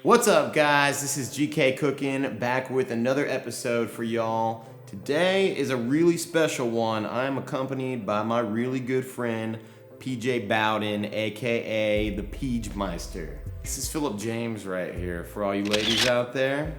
What's up, guys? This is GKCookin back with another episode for y'all. Today is a really special one. I'm accompanied by my really good friend, PJ Bowden, aka the Peejmeister. This is Philip James right here for all you ladies out there.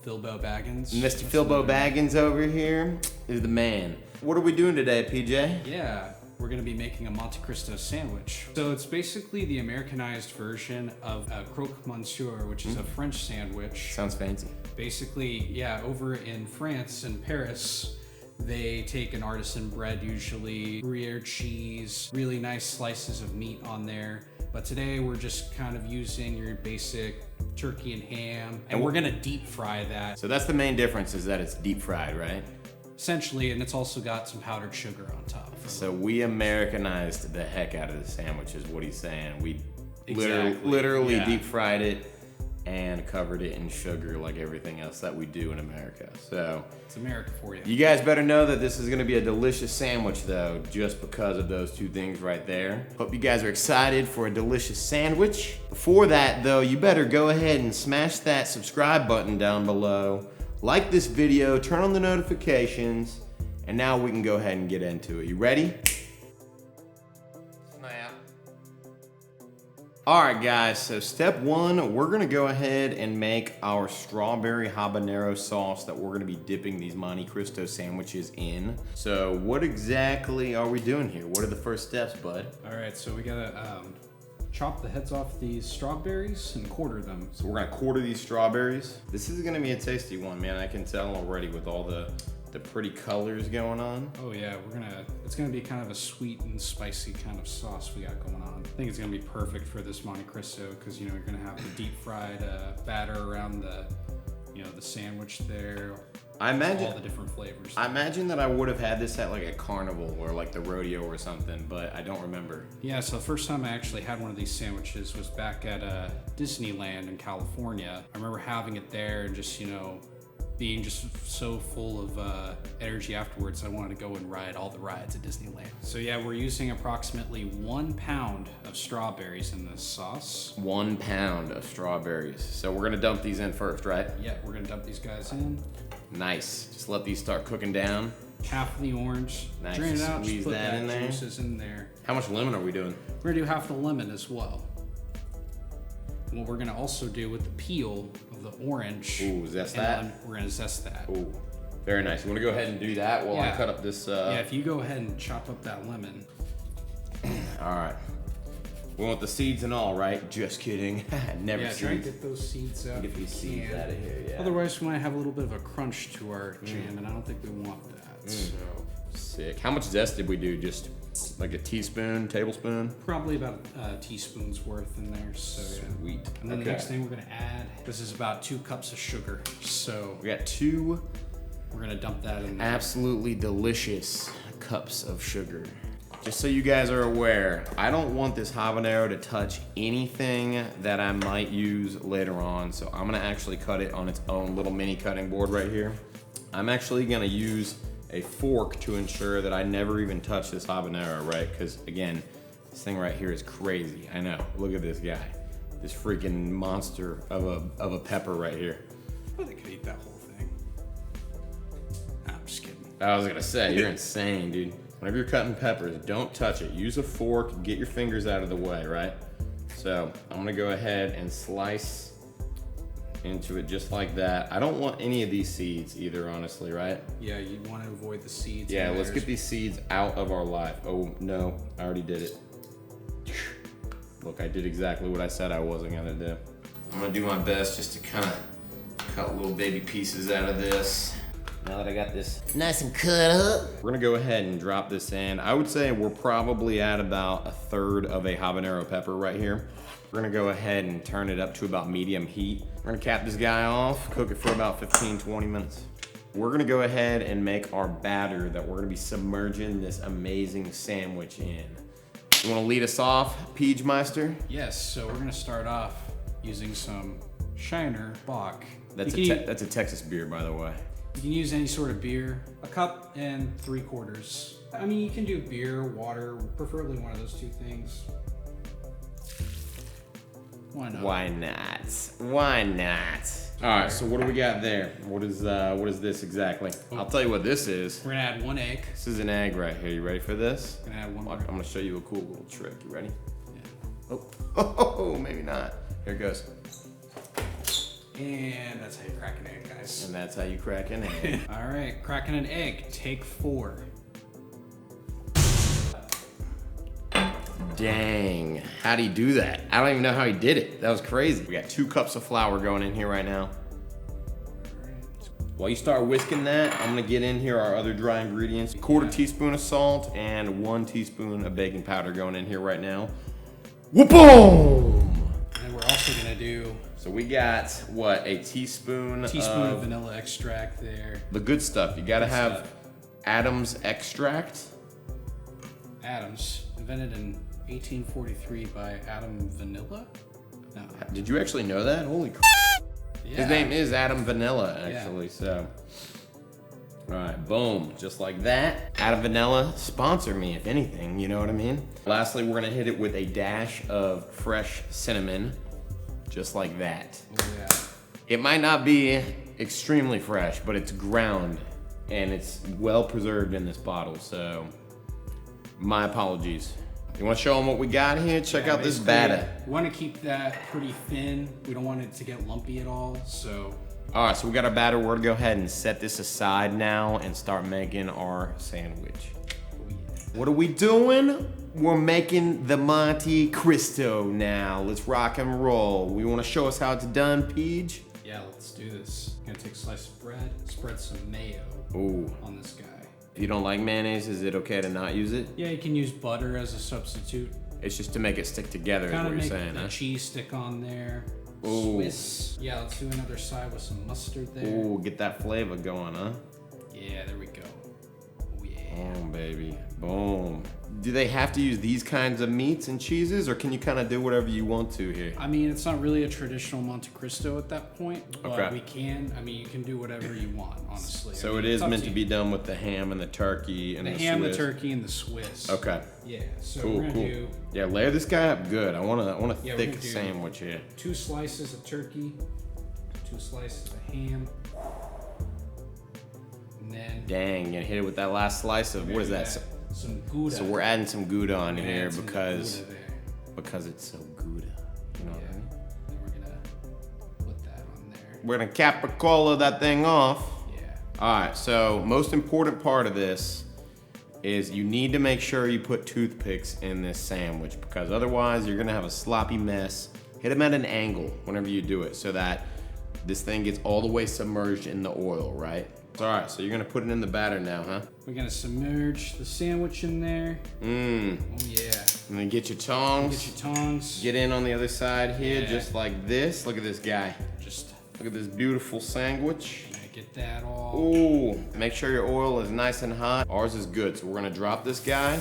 Philbo Baggins. Mr. Philbo Baggins over here is the man. What are we doing today, PJ? Yeah, we're gonna be making a Monte Cristo sandwich. So it's basically the Americanized version of a Croque Monsieur, which is a French sandwich. Sounds fancy. Basically, yeah, over in France, in Paris, they take an artisan bread, usually Gruyere cheese, really nice slices of meat on there. But today we're just kind of using your basic turkey and ham, and we're gonna deep fry that. So that's the main difference, is that it's deep fried, right? Essentially, and it's also got some powdered sugar on top. So we Americanized the heck out of the sandwich is what he's saying. We literally deep fried it and covered it in sugar like everything else that we do in America. So it's America for you. You guys better know that this is gonna be a delicious sandwich though, just because of those two things right there. Hope you guys are excited for a delicious sandwich. Before that though, you better go ahead and smash that subscribe button down below. Like this video, turn on the notifications, and now we can go ahead and get into it. You ready? Snap. All right, guys, so step one, we're gonna go ahead and make our strawberry habanero sauce that we're gonna be dipping these Monte Cristo sandwiches in. So what exactly are we doing here? What are the first steps, bud? All right, so we gotta chop the heads off these strawberries and quarter them. So we're gonna quarter these strawberries. This is gonna be a tasty one, man. I can tell already with all the pretty colors going on. Oh yeah, it's gonna be kind of a sweet and spicy kind of sauce we got going on. I think it's gonna be perfect for this Monte Cristo because you're gonna have the deep fried batter around the sandwich there. I imagine all the different flavors. I imagine that I would have had this at like a carnival or like the rodeo or something, but I don't remember. Yeah, so the first time I actually had one of these sandwiches was back at Disneyland in California. I remember having it there and just, being just so full of energy afterwards. I wanted to go and ride all the rides at Disneyland. So yeah, we're using approximately 1 pound of strawberries in this sauce. 1 pound of strawberries. So we're gonna dump these in first, right? Yeah, we're gonna dump these guys in. Nice. Just let these start cooking down. Half of the orange. Nice. Drain it out. Squeeze just put that in there. Juices in there. How much lemon are we doing? We're gonna do half the lemon as well. What we're gonna also do with the peel of the orange. Ooh, zest that? We're gonna zest that. Ooh, very nice. You wanna go ahead and do that while I cut up this? Yeah, if you go ahead and chop up that lemon. All right. We want the seeds and all, right? Just kidding. Never seeds. Yeah, try and get those seeds out. Get these seeds out of here, yeah. Otherwise, we might have a little bit of a crunch to our jam, and I don't think we want that. So sick. How much zest did we do? Just like a teaspoon, tablespoon? Probably about a teaspoon's worth in there. So yeah. Sweet. And then the next thing we're gonna add, this is about 2 cups of sugar. So we got 2. We're gonna dump that in there. Absolutely delicious cups of sugar. Just so you guys are aware, I don't want this habanero to touch anything that I might use later on, so I'm gonna actually cut it on its own little mini cutting board right here. I'm actually gonna use a fork to ensure that I never even touch this habanero, right? Because again, this thing right here is crazy. I know, look at this guy. This freaking monster of a pepper right here. I think I could eat that whole thing. Nah, I'm just kidding. I was gonna say, you're insane, dude. Whenever you're cutting peppers, don't touch it. Use a fork, get your fingers out of the way, right? So I'm gonna go ahead and slice into it just like that. I don't want any of these seeds either, honestly, right? Yeah, you want to avoid the seeds. Yeah, let's get these seeds out of our life. Oh no, I already did it. Look, I did exactly what I said I wasn't gonna do. I'm gonna do my best just to kind of cut little baby pieces out of this. Now that I got this nice and cut up, we're gonna go ahead and drop this in. I would say we're probably at about 1/3 of a habanero pepper right here. We're gonna go ahead and turn it up to about medium heat. We're gonna cap this guy off, cook it for about 15-20 minutes. We're gonna go ahead and make our batter that we're gonna be submerging this amazing sandwich in. You wanna lead us off, Peejmeister? Yes, so we're gonna start off using some Shiner Bock. That's a Texas beer, by the way. You can use any sort of beer, 1 cup and 3/4. I mean, you can do beer, water, preferably one of those two things. Why not? Why not? Why not? All right, so what do we got there? What is this exactly? I'll tell you what this is. We're gonna add 1 egg. This is an egg right here. You ready for this? We're gonna add 1 more. I'm gonna show you a cool little trick. You ready? Yeah. Oh, maybe not. Here it goes. And that's how you crack an egg, guys. And that's how you crack an egg. All right, cracking an egg. Take 4. Dang, how'd he do that? I don't even know how he did it. That was crazy. We got 2 cups of flour going in here right now. While you start whisking that, I'm gonna get in here our other dry ingredients. 1/4 teaspoon of salt and 1 teaspoon of baking powder going in here right now. Whoop-boom! And we're also gonna do So we got, what, a teaspoon of vanilla extract there. the good stuff. You gotta Good have stuff. Adam's extract. Adams, invented in 1843 by Adam Vanilla? No. Did you actually know that? Holy crap. Yeah. His name is Adam Vanilla, actually, so. All right, boom, just like that. Adam Vanilla, sponsor me, if anything, you know what I mean? Lastly, we're gonna hit it with a dash of fresh cinnamon, just like that. Oh, yeah. It might not be extremely fresh, but it's ground, and it's well preserved in this bottle, so my apologies. You wanna show them what we got here? Check out this batter. We want to keep that pretty thin. We don't want it to get lumpy at all, so. All right, so we got our batter. We're gonna go ahead and set this aside now and start making our sandwich. Oh, yeah. What are we doing? We're making the Monte Cristo now. Let's rock and roll. We wanna show us how it's done, Peach? Yeah, let's do this. Gonna take a slice of bread, spread some mayo Ooh. on this guy. If you don't like mayonnaise, is it okay to not use it? Yeah, you can use butter as a substitute. It's just to make it stick together, is Kind what of you're make saying, the huh? cheese stick on there. Ooh. Swiss. Yeah, let's do another side with some mustard there. Ooh, get that flavor going, huh? Yeah, there we go. Oh, yeah. Boom, baby. Boom. Do they have to use these kinds of meats and cheeses, or can you kind of do whatever you want to here? I mean, it's not really a traditional Monte Cristo at that point, but Okay. we can. I mean, you can do whatever you want, honestly. So I mean, it is it's up meant to you. be done with the ham and the turkey and The the ham, Swiss. the turkey, and the Swiss. Okay. Yeah. So Cool, we're gonna cool. do Yeah, layer this guy up good. I want a Yeah, we're thick gonna do- sandwich here. 2 slices of turkey, 2 slices of ham, and then Dang, you hit it with that last slice of, we're what is gonna that? do some Gouda. So we're adding some Gouda on We're gonna here add some because Gouda there. it's so Gouda. You know what I mean? Then we're gonna put that on there. We're gonna capicola that thing off. Yeah. All right, so most important part of this is you need to make sure you put toothpicks in this sandwich because otherwise you're gonna have a sloppy mess. Hit them at an angle whenever you do it so that this thing gets all the way submerged in the oil, right? All right, so you're gonna put it in the batter now, huh? We're gonna submerge the sandwich in there. Mmm. Oh yeah. And then get your tongs. Get your tongs. Get in on the other side here, Yeah. just like this. Look at this guy. Just Look at this beautiful sandwich. get that all. Ooh, make sure your oil is nice and hot. Ours is good, so we're gonna drop this guy.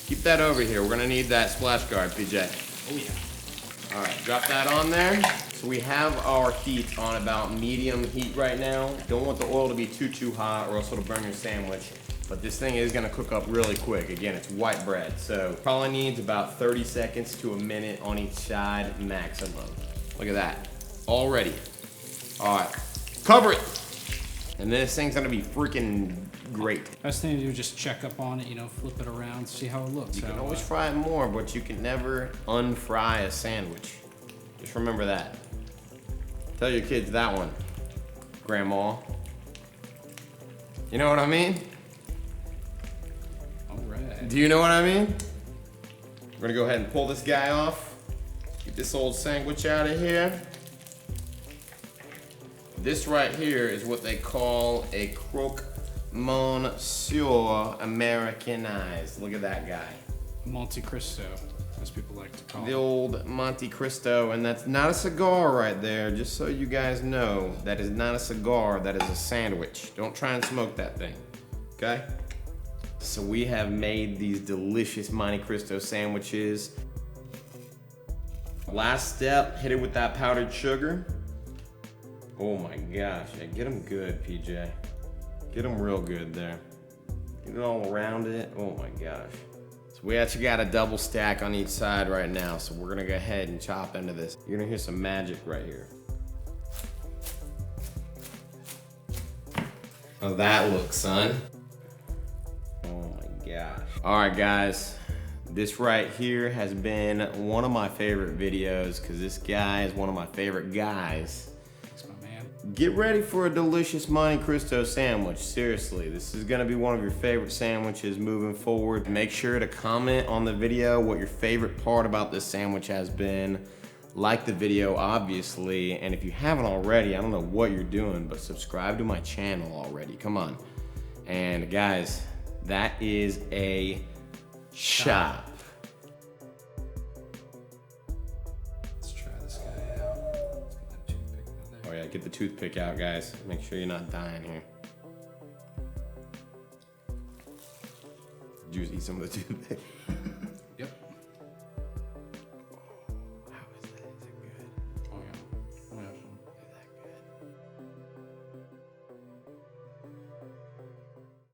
Keep that over here. We're gonna need that splash guard, PJ. Oh yeah. All right, drop that on there. So we have our heat on about medium heat right now. Don't want the oil to be too hot or else it'll burn your sandwich. But this thing is gonna cook up really quick. Again, it's white bread, so probably needs about 30 seconds to a minute on each side maximum. Look at that, all ready. All right, cover it. And this thing's gonna be freaking great. Best thing to do is just check up on it, you know, flip it around, see how it looks. You can how, always fry it more, but you can never unfry a sandwich. Just remember that. Tell your kids that one, Grandma. You know what I mean? All right. Do you know what I mean? We're gonna go ahead and pull this guy off. Get this old sandwich out of here. This right here is what they call a croque monsieur Americanized. Look at that guy. Monte Cristo, as people like to call The it. old Monte Cristo, and that's not a cigar right there, just so you guys know. That is not a cigar, that is a sandwich. Don't try and smoke that thing, okay? So we have made these delicious Monte Cristo sandwiches. Last step, hit it with that powdered sugar. Oh my gosh, yeah, get them good, PJ. Get them real good there. Get it all around it, oh my gosh. So we actually got a double stack on each side right now, so we're gonna go ahead and chop into this. You're gonna hear some magic right here. How's that look, son? Oh my gosh. All right, guys. This right here has been one of my favorite videos because this guy is one of my favorite guys. Thanks, my man. Get ready for a delicious Monte Cristo sandwich. Seriously, this is gonna be one of your favorite sandwiches moving forward. Make sure to comment on the video what your favorite part about this sandwich has been. Like the video, obviously, and if you haven't already, I don't know what you're doing, but subscribe to my channel already. Come on. And guys, that is a chop. Let's try this guy out. Let's get that toothpick out there. Oh yeah, get the toothpick out, guys. Make sure you're not dying here. Did you eat some of the toothpick?